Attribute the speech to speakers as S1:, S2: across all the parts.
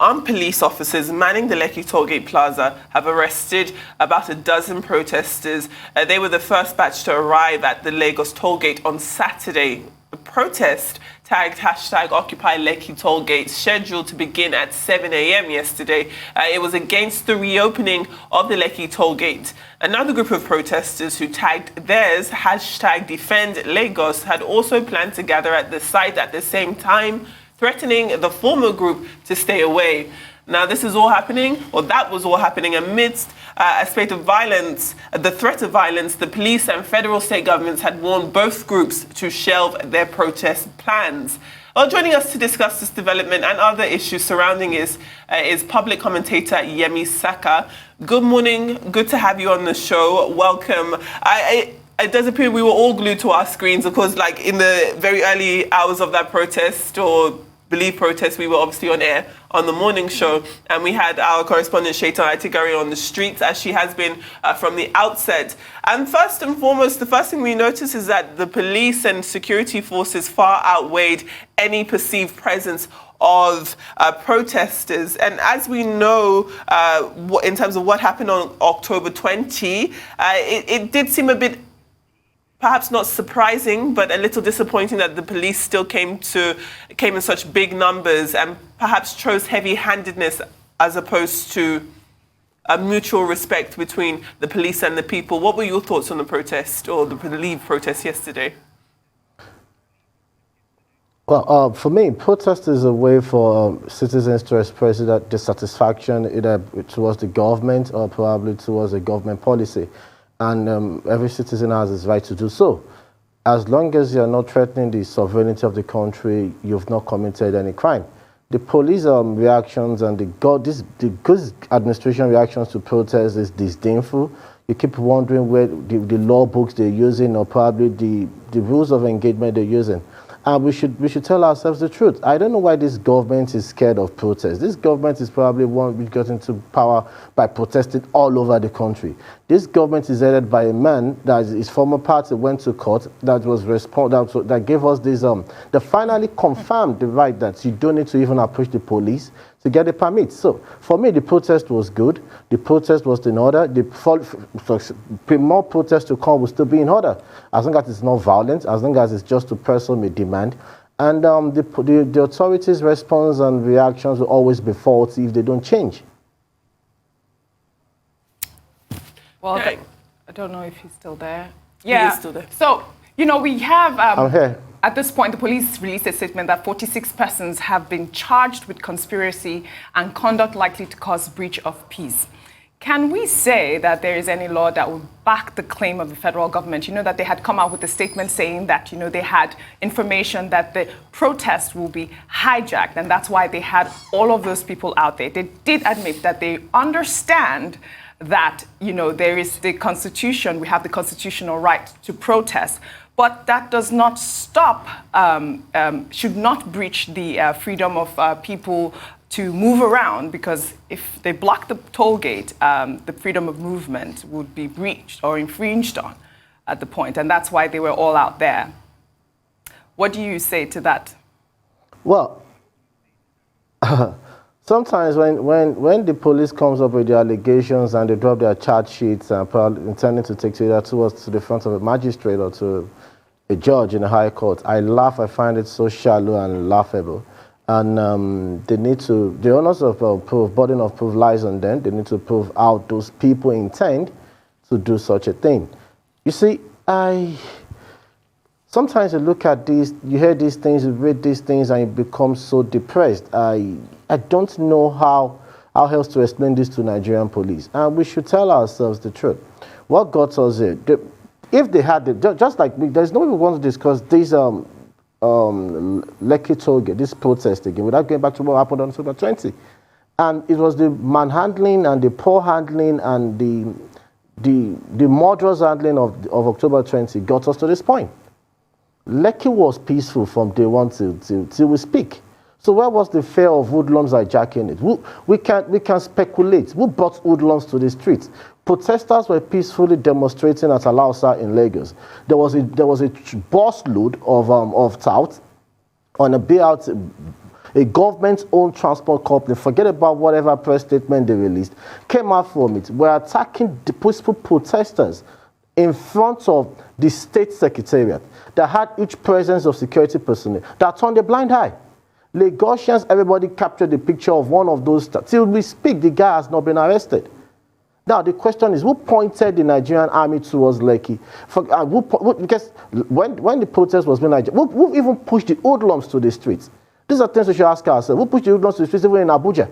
S1: Armed police officers manning the Lekki Tollgate Plaza have arrested about a dozen protesters. They were the first batch to arrive at the Lagos Tollgate on Saturday. The protest, tagged #Occupy Lekki Tollgate, scheduled to begin at 7 a.m. yesterday. It was against the reopening of the Lekki Tollgate. Another group of protesters who tagged theirs, #Defend Lagos, had also planned to gather at the site at the same time, threatening the former group to stay away. Now, this is all happening, or that was all happening amidst a spate of violence, the threat of violence. The police and federal state governments had warned both groups to shelve their protest plans. Well, joining us to discuss this development and other issues surrounding it is public commentator DEYEMI SAKA. Good morning. Good to have you on the show. Welcome. It does appear we were all glued to our screens, of course, like in the very early hours of that protest or believe protest. We were obviously on air on the morning show, and we had our correspondent Shaitan Aitigari on the streets, as she has been from the outset. And first and foremost, the first thing we noticed is that the police and security forces far outweighed any perceived presence of protesters. And as we know, in terms of what happened on October 20, it did seem a bit, perhaps not surprising, but a little disappointing that the police still came in such big numbers and perhaps chose heavy-handedness as opposed to a mutual respect between the police and the people. What were your thoughts on the protest, or the believed protest yesterday?
S2: Well, for me, protest is a way for citizens to express their dissatisfaction either towards the government or probably towards a government policy. And every citizen has his right to do so. As long as you are not threatening the sovereignty of the country, you've not committed any crime. The police reactions and the good administration reactions to protests is disdainful. You keep wondering where the law books they're using, or probably the rules of engagement they're using. And we should tell ourselves the truth. I don't know why this government is scared of protest. This government is probably one which got into power by protesting all over the country. This government is headed by a man that his former party went to court that gave us this that finally confirmed the right that you don't need to even approach the police to get a permit. So for me, the protest was good. The protest was in order. More protests to come will still be in order, as long as it's not violent, as long as it's just to personal demand. And the authorities' response and reactions will always be faulty if they don't change.
S3: Well,
S1: okay.
S3: I don't know if he's still there.
S1: Yeah, he's still there.
S3: So, we have...
S2: I'm here.
S3: At this point, the police released a statement that 46 persons have been charged with conspiracy and conduct likely to cause breach of peace. Can we say that there is any law that would back the claim of the federal government? That they had come out with a statement saying that, they had information that the protest will be hijacked, and that's why they had all of those people out there. They did admit that they understand that, there is the Constitution, we have the constitutional right to protest, but that does not stop, should not breach the freedom of people to move around, because if they block the toll gate, the freedom of movement would be breached or infringed on at the point, and that's why they were all out there. What do you say to that?
S2: Well, sometimes when the police comes up with the allegations and they drop their charge sheets and probably intending to take it to the front of a magistrate or to a judge in a high court, I laugh. I find it so shallow and laughable. And the onus of proof, burden of proof lies on them. They need to prove how those people intend to do such a thing. You see, sometimes you look at these, you hear these things, you read these things, and you become so depressed. I don't know how else to explain this to Nigerian police. And we should tell ourselves the truth. What got us here? If they had, just like me, there's no way we want to discuss this Lekki Tollgate, this protest again, without going back to what happened on October 20. And it was the manhandling and the poor handling and the murderous handling of October 20 got us to this point. Lekki was peaceful from day one till we speak. So where was the fear of hoodlums hijacking it? We can speculate. Who brought hoodlums to the streets? Protesters were peacefully demonstrating at Alausa in Lagos. There was a bus load of tout on a A government-owned transport company, forget about whatever press statement they released, came out from it. We're attacking the peaceful protesters in front of the state secretariat that had each presence of security personnel that turned a blind eye. Lagosians, everybody captured the picture of one of those. Till we speak, the guy has not been arrested. Now, the question is, who pointed the Nigerian army towards Lekki? Because when the protest was being who even pushed the hoodlums to the streets? These are things we should ask ourselves. Who pushed the hoodlums to the streets even in Abuja?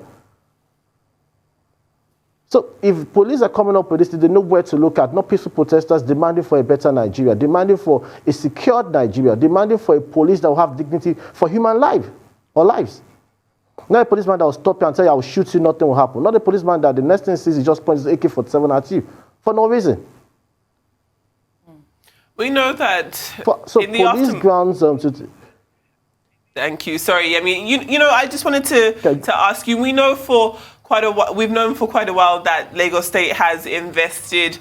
S2: So if police are coming up with this, they know where to look at, not peaceful protesters demanding for a better Nigeria, demanding for a secured Nigeria, demanding for a police that will have dignity for human life or lives. Not a policeman that will stop you and tell you, I will shoot you, nothing will happen. Not a policeman that the next thing he sees, he just points his AK-47 at you for no reason.
S1: We know that
S2: So in police grounds...
S1: Thank you. Sorry, I mean, you know, I just wanted to ask you, we know for quite a while, we've known for quite a while that Lagos State has invested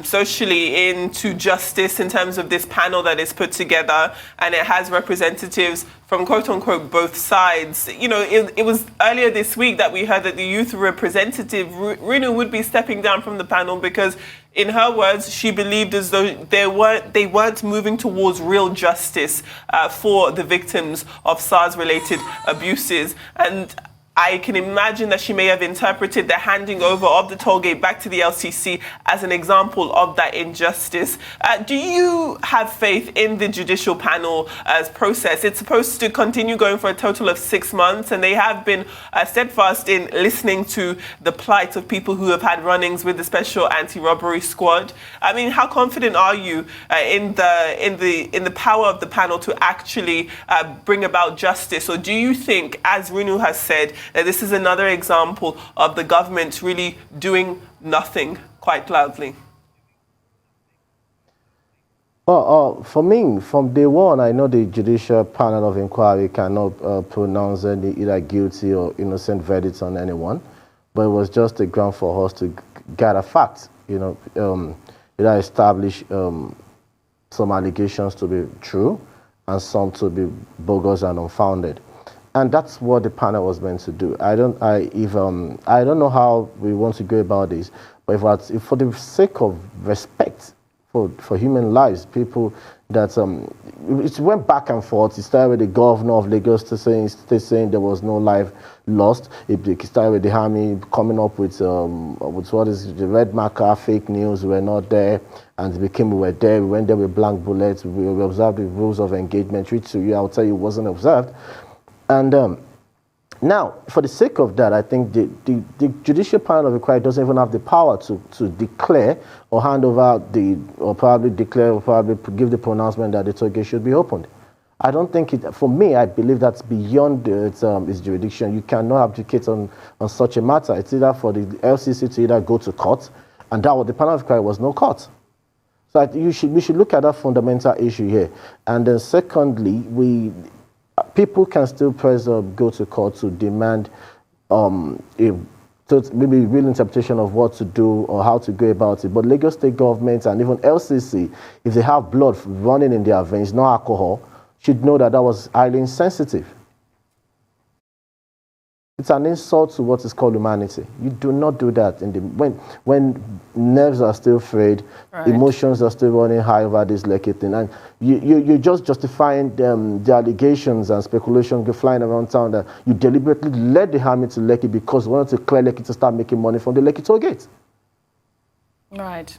S1: socially into justice in terms of this panel that is put together, and it has representatives from quote-unquote both sides. You know, it was earlier this week that we heard that the youth representative, Rinu, would be stepping down from the panel because, in her words, she believed as though they weren't moving towards real justice for the victims of SARS-related abuses. And I can imagine that she may have interpreted the handing over of the tollgate back to the LCC as an example of that injustice. Do you have faith in the judicial panel process? It's supposed to continue going for a total of 6 months, and they have been steadfast in listening to the plight of people who have had run-ins with the Special Anti-Robbery Squad. I mean, how confident are you in the power of the panel to actually bring about justice? Or do you think, as Rinu has said, this is another example of the government really doing nothing, quite loudly?
S2: For me, from day one, I know the judicial panel of inquiry cannot pronounce any either guilty or innocent verdicts on anyone, but it was just a ground for us to gather facts, either establish some allegations to be true and some to be bogus and unfounded. And that's what the panel was meant to do. I don't know how we want to go about this, but if for the sake of respect for human lives, people that it went back and forth. It started with the governor of Lagos saying there was no life lost. It started with the army coming up with what is the red marker, fake news. We were not there, and it became we were there. We went there with blank bullets. We observed the rules of engagement, which I'll tell you wasn't observed. And now, for the sake of that, I think the judicial panel of inquiry doesn't even have the power to declare or hand over or probably give the pronouncement that the tollgate should be opened. I don't think for me, I believe that's beyond its jurisdiction. You cannot abdicate on such a matter. It's either for the LCC to either go to court, and that was the panel of inquiry was no court. So we should look at that fundamental issue here. And then secondly, people can still go to court to demand maybe real interpretation of what to do or how to go about it. But Lagos State government and even LCC, if they have blood running in their veins, no alcohol, should know that was highly insensitive. It's an insult to what is called humanity. You do not do that when nerves are still frayed, right. Emotions are still running high over this Lekki thing, and you're just justifying the allegations and speculation flying around town that you deliberately led the army to Lekki because you wanted to clear Lekki to start making money from the Lekki toll gate.
S3: Right.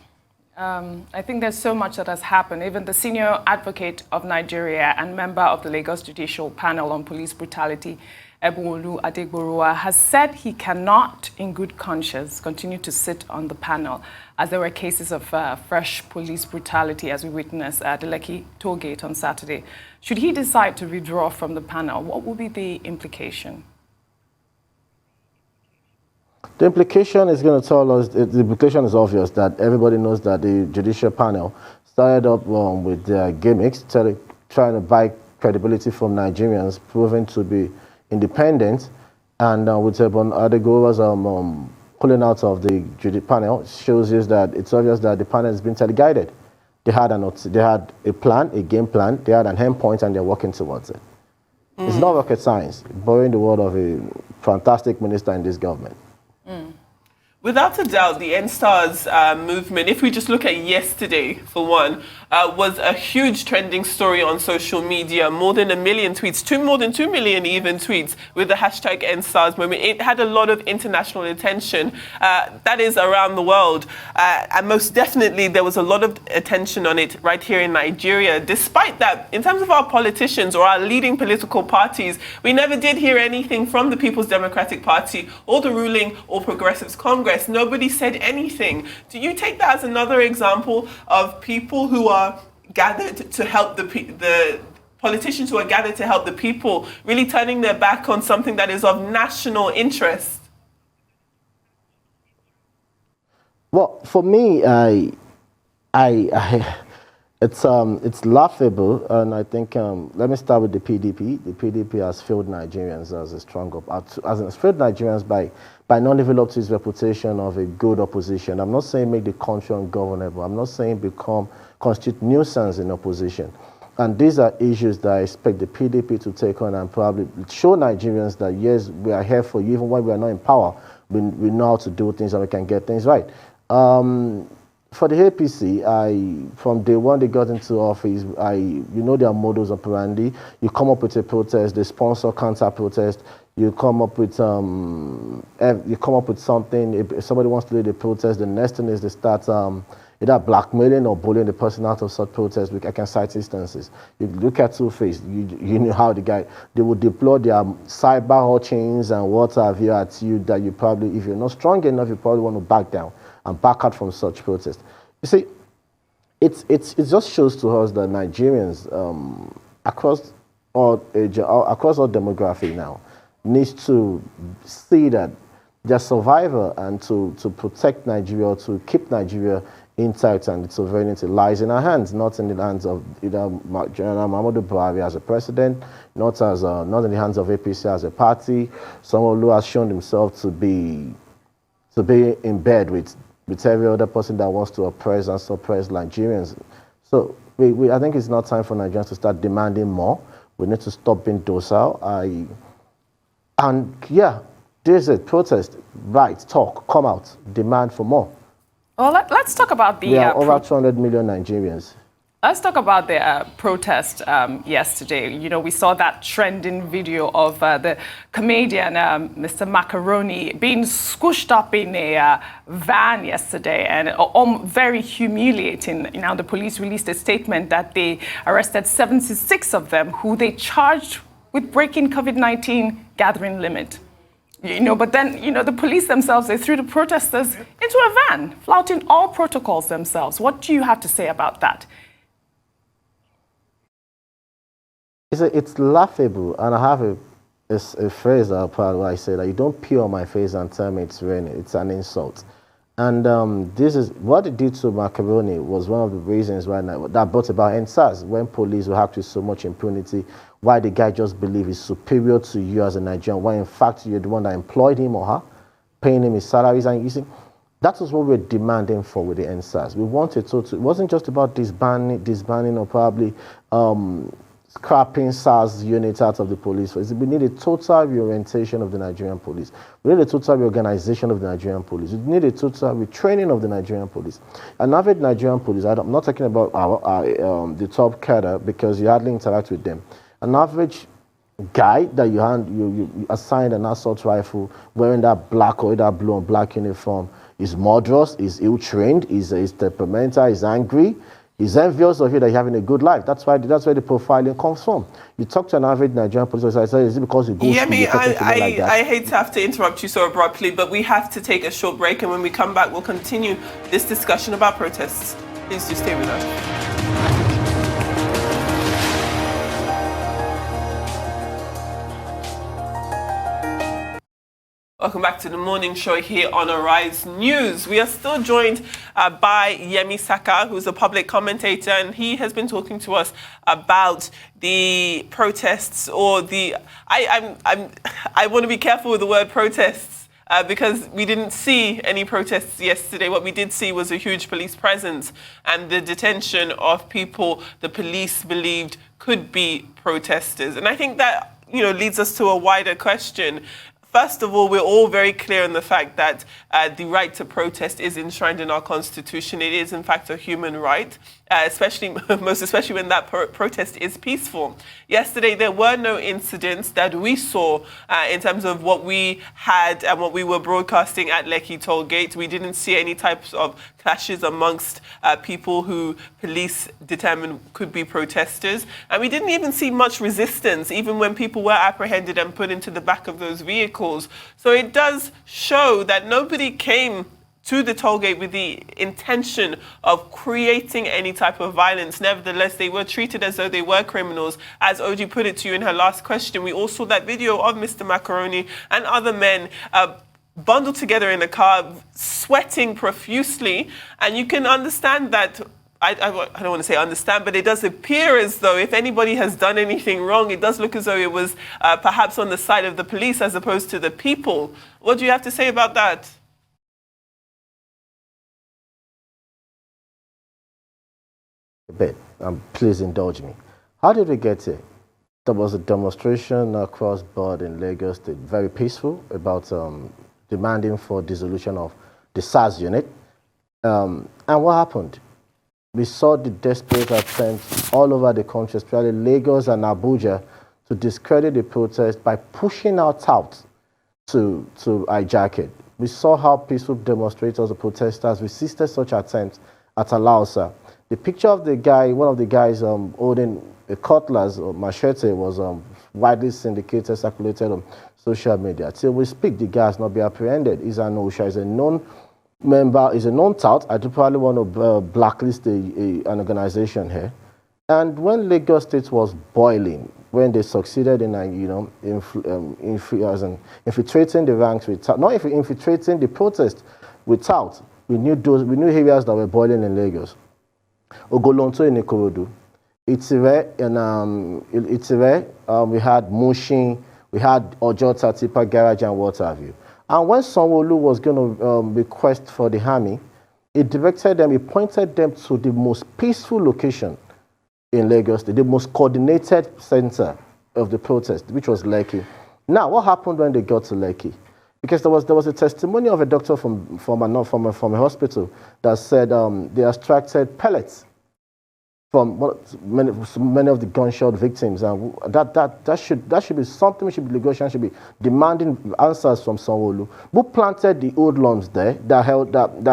S3: I think there's so much that has happened. Even the senior advocate of Nigeria and member of the Lagos Judicial Panel on Police Brutality, Ebunolu Adegborua, has said he cannot, in good conscience, continue to sit on the panel as there were cases of fresh police brutality as we witnessed at the Lekki toll gate on Saturday. Should he decide to withdraw from the panel, what will be the implication?
S2: The implication is going to tell us, the implication is obvious, that everybody knows that the judicial panel started up with their gimmicks, trying to buy credibility from Nigerians, proven to be independent, and with Adegorua's pulling out of the panel shows us that it's obvious that the panel has been teleguided. They had a plan, a game plan, they had an end point, and they're working towards it. It's not rocket science, borrowing the word of a fantastic minister in this government.
S1: Without a doubt, the NSTARS movement, if we just look at yesterday, for one, was a huge trending story on social media. More than 1 million tweets, more than 2 million even tweets with the hashtag NSTARS movement. It had a lot of international attention, that is around the world. And most definitely, there was a lot of attention on it right here in Nigeria. Despite that, in terms of our politicians or our leading political parties, we never did hear anything from the People's Democratic Party or the ruling All Progressives Congress. Nobody said anything. Do you take that as another example of people who are gathered to help the politicians who are gathered to help the people really turning their back on something that is of national interest?
S2: Well, for me, it's laughable, and I think let me start with the PDP. The PDP has failed Nigerians as a has failed Nigerians by not living up to its reputation of a good opposition. I'm not saying make the country ungovernable. I'm not saying constitute nuisance in opposition. And these are issues that I expect the PDP to take on and probably show Nigerians that yes, we are here for you, even when we are not in power. We know how to do things and we can get things right. For the APC, from day one they got into office, you know their modus operandi. You come up with a protest, they sponsor counter-protest. You come up with something. If somebody wants to lead a protest, the next thing is they start either blackmailing or bullying the person out of such protests. I can cite instances. You look at Two-Face, you know how they will deploy their cyber chains and what have you at you that you probably, if you're not strong enough, you probably want to back down and back out from such protests. You see, it just shows to us that Nigerians across all demography now needs to see that their survival and to protect Nigeria, to keep Nigeria intact and its sovereignty lies in our hands, not in the hands of either General Muhammadu Buhari as a president, not in the hands of APC as a party, someone who has shown himself to be in bed with every other person that wants to oppress and suppress Nigerians. So I think it's not time for Nigerians to start demanding more. We need to stop being docile. And yeah, there's a protest, right, talk, come out, demand for more.
S3: Well, let's talk about the...
S2: There are over 200 million Nigerians.
S3: Let's talk about the protest yesterday. You know, we saw that trending video of the comedian, Mr. Macaroni, being squished up in a van yesterday, and very humiliating. You know, the police released a statement that they arrested 76 of them, who they charged with breaking COVID-19 gathering limit. You know, but then, you know, the police themselves, they threw the protesters into a van, flouting all protocols themselves. What do you have to say about that?
S2: It's laughable, and I have a phrase that I say that you don't pee on my face and tell me it's raining. It's an insult. And this is what they did to Macaroni was one of the reasons why that brought about NSAS, when police will act with so much impunity, why the guy just believes he's superior to you as a Nigerian, why in fact you're the one that employed him or her, paying him his salaries. And you see, that was what we're demanding for with the NSAS. We wanted to, it wasn't just about disbanding or probably scrapping SARS units out of the police force. We need a total reorientation of the Nigerian police. We need a total reorganization of the Nigerian police. We need a total retraining of the Nigerian police. An average Nigerian police, I'm not talking about the top cadre because you hardly interact with them. An average guy that you assigned an assault rifle wearing that black or that blue and black uniform is murderous, is ill-trained, is temperamental, is angry, he's envious of you that you're having a good life. That's where the profiling comes from. You talk to an average Nigerian police officer, I say, is it because you go to
S1: like that? I hate to have to interrupt you so abruptly, but we have to take a short break, and when we come back, we'll continue this discussion about protests. Please do stay with us. Welcome back to the morning show here on Arise News. We are still joined by DEYEMI SAKA, who's a public commentator, and he has been talking to us about the protests or the... I want to be careful with the word protests because we didn't see any protests yesterday. What we did see was a huge police presence and the detention of people the police believed could be protesters. And I think that leads us to a wider question. First of all, we're all very clear in the fact that the right to protest is enshrined in our Constitution. It is, in fact, a human right, most especially when that protest is peaceful. Yesterday, there were no incidents that we saw in terms of what we had and what we were broadcasting at Lekki toll gate. We didn't see any types of clashes amongst people who police determined could be protesters. And we didn't even see much resistance, even when people were apprehended and put into the back of those vehicles. So it does show that nobody came to the toll gate with the intention of creating any type of violence. Nevertheless, they were treated as though they were criminals. As Oji put it to you in her last question, we all saw that video of Mr. Macaroni and other men bundled together in a car, sweating profusely. And you can understand that, I don't want to say understand, but it does appear as though if anybody has done anything wrong, it does look as though it was perhaps on the side of the police as opposed to the people. What do you have to say about that?
S2: Bit. Please indulge me. How did we get here? There was a demonstration across board in Lagos State, very peaceful, about demanding for dissolution of the SARS unit. And what happened? We saw the desperate attempts all over the country, especially Lagos and Abuja, to discredit the protest by pushing out to hijack it. We saw how peaceful demonstrators or protesters resisted such attempts at Alausa. The picture of the guy, one of the guys holding a cutlass or machete was widely syndicated, circulated on social media. Till we speak, the guy has not been apprehended. He's an OSHA, he's a known member, he's a known tout. I do probably want to blacklist an organization here. And when Lagos State was boiling, when they succeeded in infiltrating the ranks with tout, not infiltrating the protest with tout, we knew areas that were boiling in Lagos. Ogolonto in Ikorodu, Itire, we had Mushin, we had Ojota, Tipa Garage, and what have you. And when Sanwo-Olu was going to request for the army, he directed them, he pointed them to the most peaceful location in Lagos, the most coordinated center of the protest, which was Lekki. Now, what happened when they got to Lekki? Because there was a testimony of a doctor from a hospital that said they extracted pellets from many of the gunshot victims, and that should be something. Lagosians should be demanding answers from Sanwo-Olu, who planted the hoodlums there that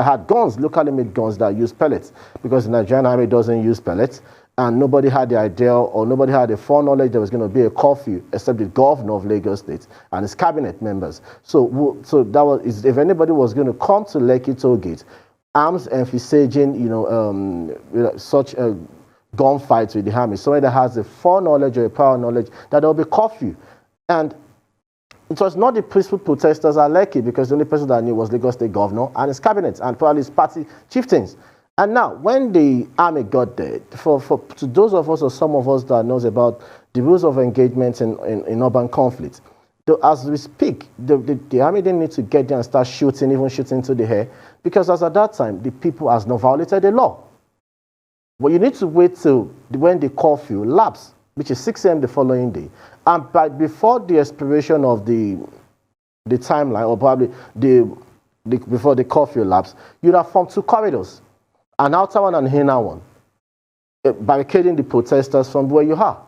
S2: had guns, locally made guns that used pellets, because the Nigerian army doesn't use pellets. And nobody had the idea or nobody had the foreknowledge there was going to be a curfew except the governor of Lagos State and his cabinet members. So that was, if anybody was going to come to Lekki toll gate, arms envisaging, such a gunfight with the army, somebody that has the foreknowledge or a prior knowledge that there will be curfew. And it was not the peaceful protesters at Lekki, because the only person that I knew was Lagos State governor and his cabinet and probably his party chieftains. And now, when the army got there, to those of us or some of us that knows about the rules of engagement in urban conflict, as we speak, the army didn't need to get there and start shooting, even shooting into the air, because as at that time, the people has not violated the law. But you need to wait till when the curfew lapses, which is 6 a.m. the following day, and before the expiration of the timeline, or probably before the curfew lapse, you'd have formed 2 corridors. An outer one and an inner one, barricading the protesters from where you are,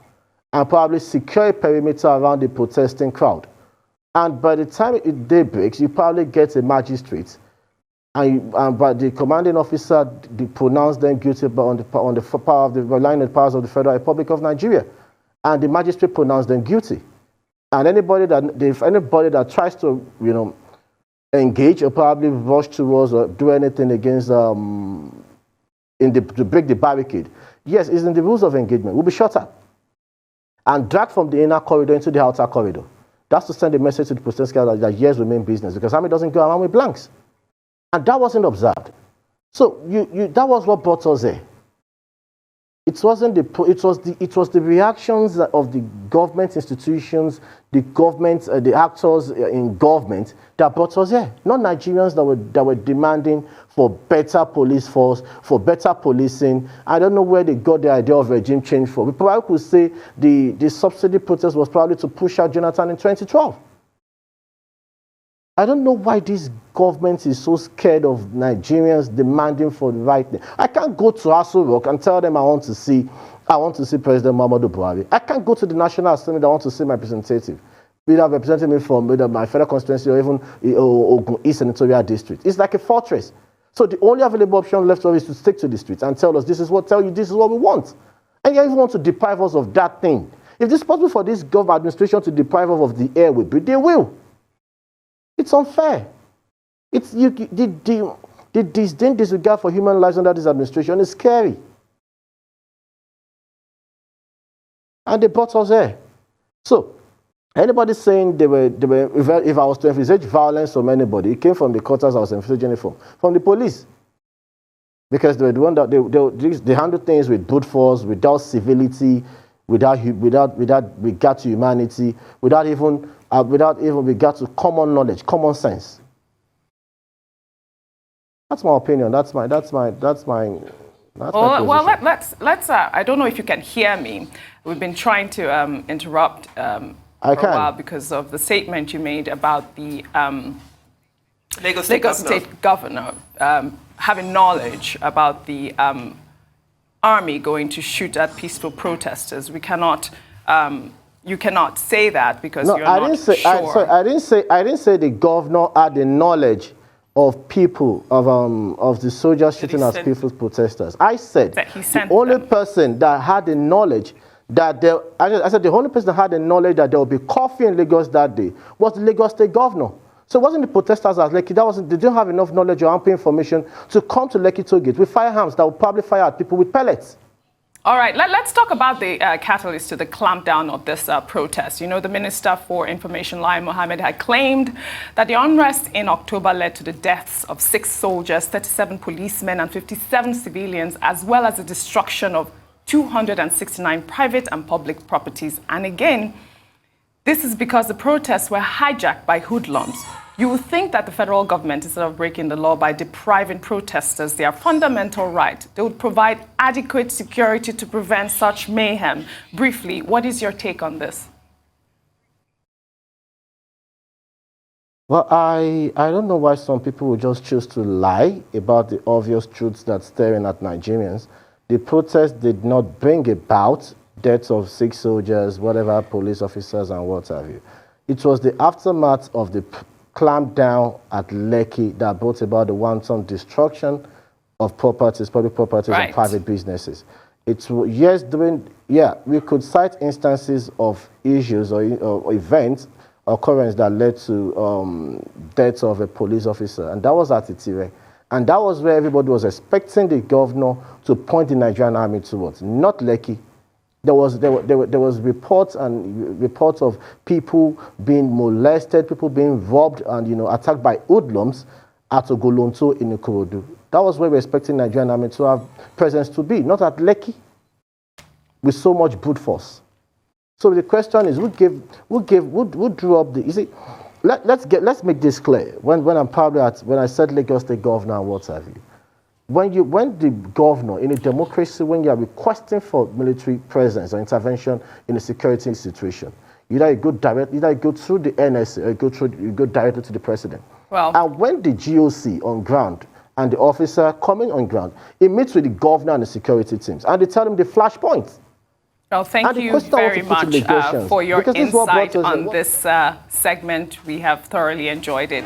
S2: and probably secure a perimeter around the protesting crowd. And by the time day breaks, you probably get a magistrate, and by the commanding officer, they pronounce them guilty on the power of the relying on the powers of the Federal Republic of Nigeria, and the magistrate pronounced them guilty. And if anybody that tries to, engage or probably rush towards or do anything against to break the barricade, yes, it's in the rules of engagement, will be shot at and dragged from the inner corridor into the outer corridor. That's to send a message to the protesters that yes, remain business, because army doesn't go around with blanks. And that wasn't observed. So that was what brought us there. It wasn't it was the reactions of the government institutions, the government, the actors in government that brought us here. Not Nigerians that were demanding for better police force, for better policing. I don't know where they got the idea of regime change from. We probably could say the subsidy protest was probably to push out Jonathan in 2012. I don't know why this government is so scared of Nigerians demanding for the right thing. I can't go to Aso Rock and tell them I want to see President Muhammadu Buhari. I can't go to the National Assembly that I want to see my representative, whether representing me from either my federal constituency or even Ogun East Senatorial District. It's like a fortress. So the only available option left is to stick to the streets and tell us this is what we want. And you even want to deprive us of that thing. If it's possible for this government administration to deprive us of the air we breathe, they will. It's unfair. The disdain, disregard for human lives under this administration is scary. And they brought us here. So, anybody saying they were if I was to envisage violence from anybody, it came from the quarters I was envisaging from the police. Because they were the one that they handle things with brute force, without civility, without regard to humanity, without even regard to common knowledge, common sense. That's my opinion. That's my. Let's.
S3: I don't know if you can hear me. We've been trying to interrupt for a while because of the statement you made about the
S1: Lagos
S3: State Governor having knowledge about the army going to shoot at peaceful protesters. We cannot. You cannot say that because you're not sure.
S2: I didn't say the governor had the knowledge of people of the soldiers shooting at peaceful protesters. I said the only person that had the knowledge that the only person that had the knowledge that there would be coffee in Lagos that day was the Lagos State Governor. So it wasn't the protesters at Lekki. They didn't have enough knowledge or ample information to come to Lekki toll gate with firearms that would probably fire at people with pellets.
S3: All right, let's talk about the catalyst to the clampdown of this protest. You know, the Minister for Information, Lai Mohammed, had claimed that the unrest in October led to the deaths of 6 soldiers, 37 policemen, and 57 civilians, as well as the destruction of 269 private and public properties. And again, this is because the protests were hijacked by hoodlums. You would think that the federal government, instead of breaking the law by depriving protesters their fundamental right, they would provide adequate security to prevent such mayhem. Briefly, what is your take on this?
S2: Well, I don't know why some people would just choose to lie about the obvious truths that's staring at Nigerians. The protest did not bring about deaths of 6 soldiers, whatever, police officers, and what have you. It was the aftermath of the clamped down at Lekki that brought about the wanton destruction of properties, public properties, and private businesses. We could cite instances of issues or events, occurrence that led to deaths of a police officer, and that was at Itire. And that was where everybody was expecting the governor to point the Nigerian army towards, not Lekki. There was reports of people being molested, people being robbed and attacked by hoodlums at Ogolonto in Ikorodu. That was where we were expecting Nigerian army to have presence to be, not at Lekki, with so much brute force. So the question is, who drew up the? You see, let's make this clear. When I said Lagos State Governor and what have you. When the governor, in a democracy, when you are requesting for military presence or intervention in a security situation, either you go through the NSA or you go directly to the president.
S3: Well,
S2: and when the GOC on ground and the officer coming on ground, he meets with the governor and the security teams, and they tell him the flashpoints.
S3: Well, thank you very much for your insight on this segment. We have thoroughly enjoyed it.